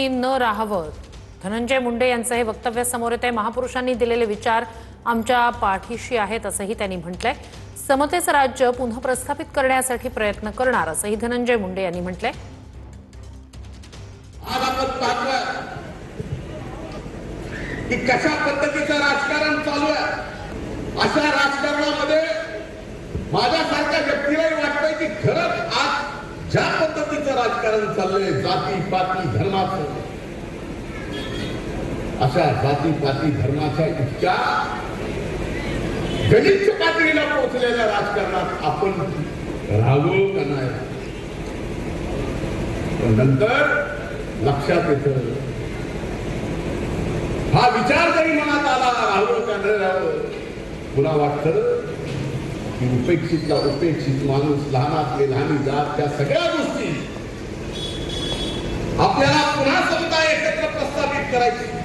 न राहावं. धनंजय मुंडे यांचं हे वक्तव्य समोर येते. महापुरुषांनी दिलेले विचार आमच्या पाठीशी आहेत असंही त्यांनी म्हटलंय. समतेचं राज्य पुन्हा प्रस्थापित करण्यासाठी प्रयत्न करणार असंही धनंजय मुंडे यांनी म्हटलंय. आज आपण पाहतोय की कशा पद्धतीचं राजकारण चालू आहे. अशा राजकारणामध्ये माझ्यासारख्या व्यक्तीलाही वाटतंय की खरंच आज ज्या पद्धतीचं राजकारण चाललंय, जाती पाती धर्माचं, अशा जाती पाती धर्माच्या इतक्या गलिच्छ पातळीला पोहोचलेल्या राजकारणात आपण राहावं का नाही. पण नंतर लक्षात येतं, हा विचार जरी मनात आला राहावं का न राहावं, पुन्हा वाटतं की उपेक्षितला उपेक्षित माणूस, लहानातले लहानी जात, त्या सगळ्या गोष्टी आपल्याला पुन्हा समता एकत्र प्रस्थापित करायची